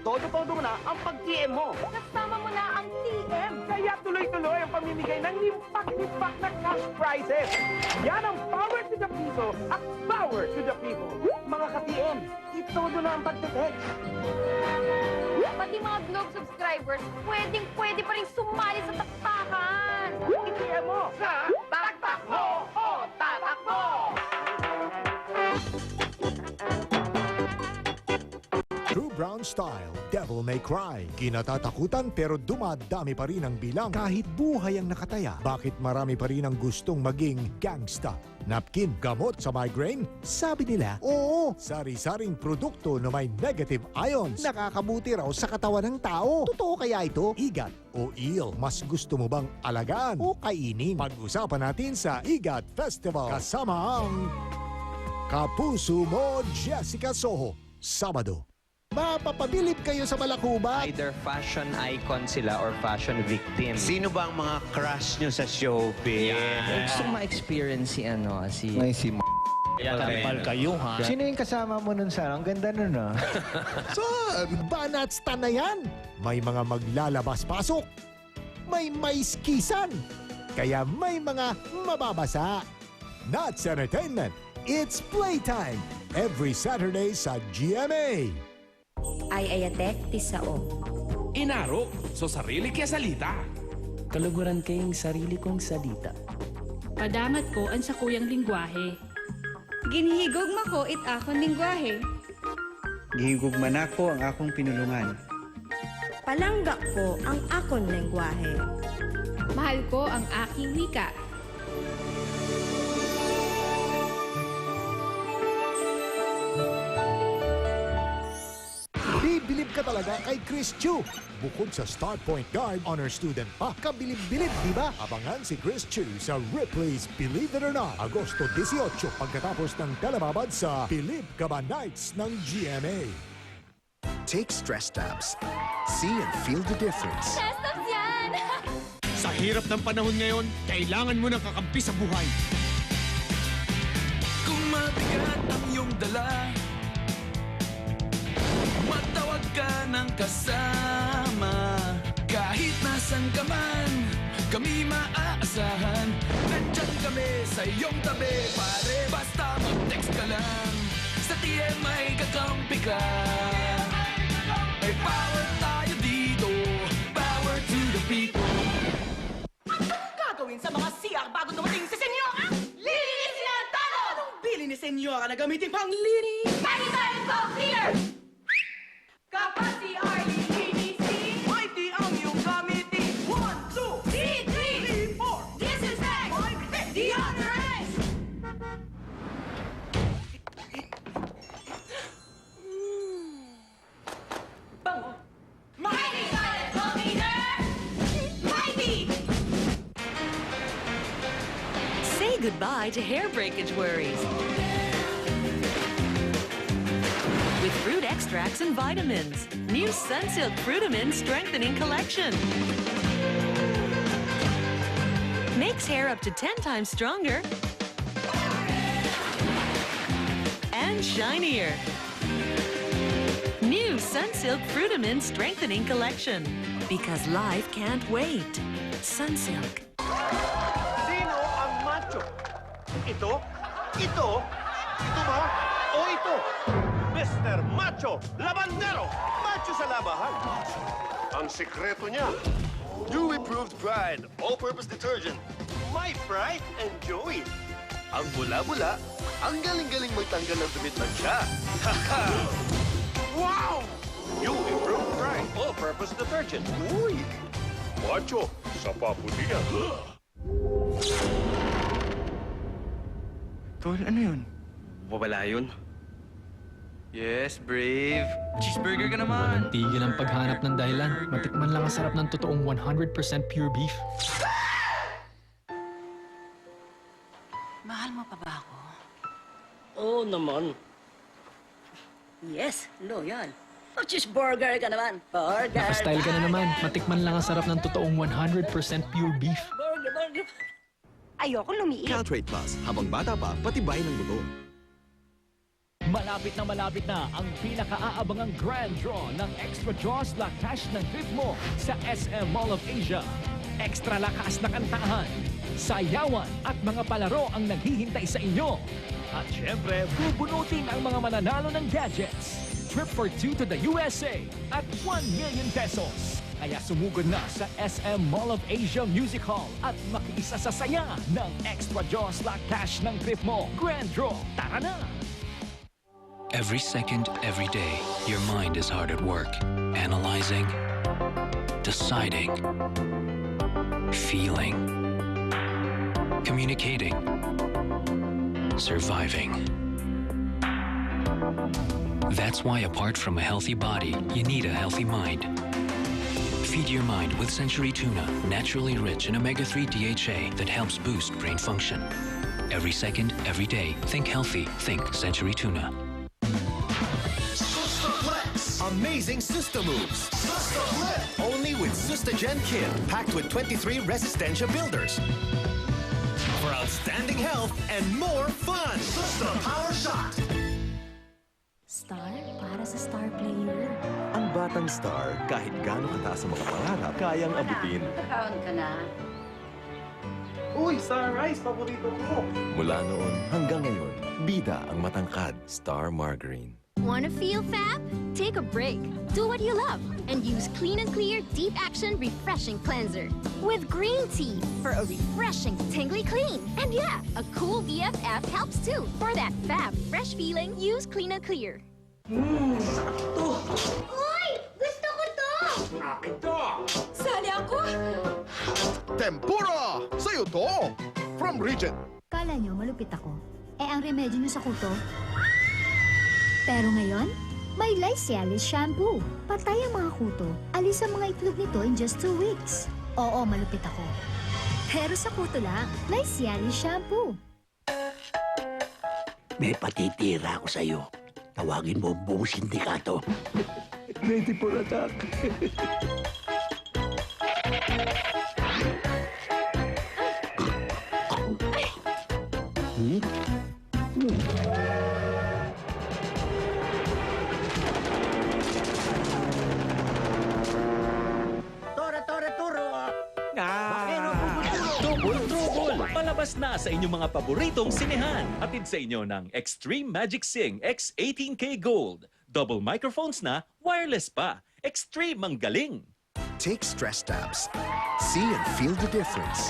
todo-todo mo na ang pag-TM mo. Kasama mo na ang TM. Kaya tuloy-tuloy ang pamimigay ng limpak-limpak na cash prizes. Yan ang power to the people at power to the people. Mga ka-TM, itodo na ang pagte-text. Pati mga Globe subscribers, pwedeng-pwede pa rin sumali sa taktakan. I-TM mo sa Taktak Mo o Tatak Mo! True Brown Style, Devil May Cry. Kinatatakutan pero dumadami pa rin ang bilang kahit buhay ang nakataya. Bakit marami pa rin ang gustong maging gangsta? Napkin, gamot sa migraine? Sabi nila, oo, sari-saring produkto na may negative ions. Nakakabuti raw sa katawan ng tao. Totoo kaya ito? Igat o eel, mas gusto mo bang alagaan o kainin? Pag-usapan natin sa Igat Festival kasama ang Kapuso Mo Jessica Soho, Sabado. Mapapabilib kayo sa Balakubat? Either fashion icon sila or fashion victim. Sino ba ang mga crush nyo sa showbiz? Gusto ko ma-experience si Si Tampal kayo, ha? Sino yung kasama mo nun, Sarah? Ang ganda nun, ah. Saan? Banatstan na yan! May mga maglalabas-pasok. May maiskisan. Kaya may mga mababasa. Nuts Entertainment. It's playtime. Every Saturday sa GMA. Ay ayatek ti sao. Inaro, so sarili kaya salita. Kaluguran kayong sarili kong salita. Padamat ko ang sakuyang lingwahe. Ginhigog mako it akong lingwahe. Gihigugman ako ang akong pinulungan. Palanggak ko ang akong lingwahe. Mahal ko ang aking wika. Bibilib ka talaga kay Chris Chu. Bukod sa star point guard, honor student pa. Kabilib-bilib, di ba? Abangan si Chris Chu sa Ripley's Believe It or Not. Agosto 18 pagkatapos ng telebabad sa Bilib Ka Ba Nights ng GMA. Take stress tabs. See and feel the difference. Testos yan! Sa hirap ng panahon ngayon, kailangan mo ng kakampi sa buhay. Kung mabigat ang iyong dala, matawag ka ng kasama. Kahit nasan ka man, kami maaasahan. Nandyan kami sa iyong tabi, pare. Basta mag-text ka lang. Sa TM ay kakampi ka. May power tayo dito. Power to the people. Gagawin sa mga CR bago dumating si Senyora? Linis na talo! Anong bili ni Senyora na gamitin pang linis? Sanitary soap cleaner! Kapag si Arlie linisin, ay di ang iyong gamitin. 1, 2, 3, 4, Disinfect! 5, Deodorant! bango. Mighty toilet soap cleaner! Mighty! Say goodbye to hair breakage worries. With fruit extracts and vitamins. New Sunsilk Frutamin Strengthening Collection. Makes hair up to 10 times stronger and shinier. New Sunsilk Frutamin Strengthening Collection. Because life can't wait. Sunsilk. Sino ang macho? Ito? Ito? Ito ba? O ito? Mr. Macho Labandero! Macho sa labahan! Ang sikreto niya, New improved Pride all-purpose detergent. my pride and joy. Ang bula-bula, ang galing-galing magtanggal ng dumi ng siya. Wow! New improved pride all-purpose detergent. Uy! Macho sa papunian. Tol, ano yun? Wala yun. Yes, brave. Cheeseburger ka naman. Walang tigil ang paghanap ng dahilan. Matikman lang ang sarap ng totoong 100% pure beef. Mahal mo pa ba ako? Oo naman. Yes, loyal. O cheeseburger ka naman. Burger. Naka-style ka na naman. Matikman lang ang sarap ng totoong 100% pure beef. Burger. Ayoko lumiit. Caltrate Plus, habang bata pa, patibay ng buto. Malapit na ang pinaka-aabangang grand draw ng Extra Jaws La Cash ng trip mo sa SM Mall of Asia. Extra lakas na kantahan, sayawan at mga palaro ang naghihintay sa inyo. At syempre, bubunutin ang mga mananalo ng gadgets. Trip for 2 to the USA at 1 million pesos. Kaya sumugod na sa SM Mall of Asia Music Hall at makiisa sa saya ng Extra Jaws La Cash ng trip mo. Grand Draw, tara na! Every second, every day, your mind is hard at work. Analyzing, deciding, feeling, communicating, surviving. That's why apart from a healthy body, you need a healthy mind. Feed your mind with Century Tuna, naturally rich in omega-3 DHA that helps boost brain function. Every second, every day, think healthy, think Century Tuna. Flex. Amazing Susta moves. Susta Flip. Only with Sustagen Kit, packed with 23 Resistencia builders. For outstanding health and more fun. Susta Power Shot. Star para sa star player. Ang batang star, kahit gaano kataas ang mga pangarap, kayang abutin. Kaon ka na. Uy, Star Rice, paborito ko. Mula noon hanggang ngayon, bida ang matangkad. Star Margarine. Wanna feel fab? Take a break. Do what you love and use Clean and Clear Deep Action Refreshing Cleanser with green tea for a refreshing tingly clean. And yeah, a cool BFF helps too. For that fab fresh feeling, use Clean and Clear. Uy! Gusto ko to! Akin to! Sali ako! Tempura! Sa'yo to! From Regent. Kala nyo malupit ako? Eh ang remedyo nyo sa kuto? Pero ngayon, may Lycialis shampoo. Patay ang mga kuto. Alis ang mga itlog nito in just 2 weeks. Oo, malupit ako. Pero sa kuto lang, Lycialis shampoo. May patitira ako sa'yo. Tawagin mo buong sindikato. Ready for attack. Tubol! Palabas na sa inyong mga paboritong sinehan. Atid sa inyo ng Extreme Magic Sing X18K Gold. Double microphones na, wireless pa. Extreme ang galing! Take stress tabs. See and feel the difference.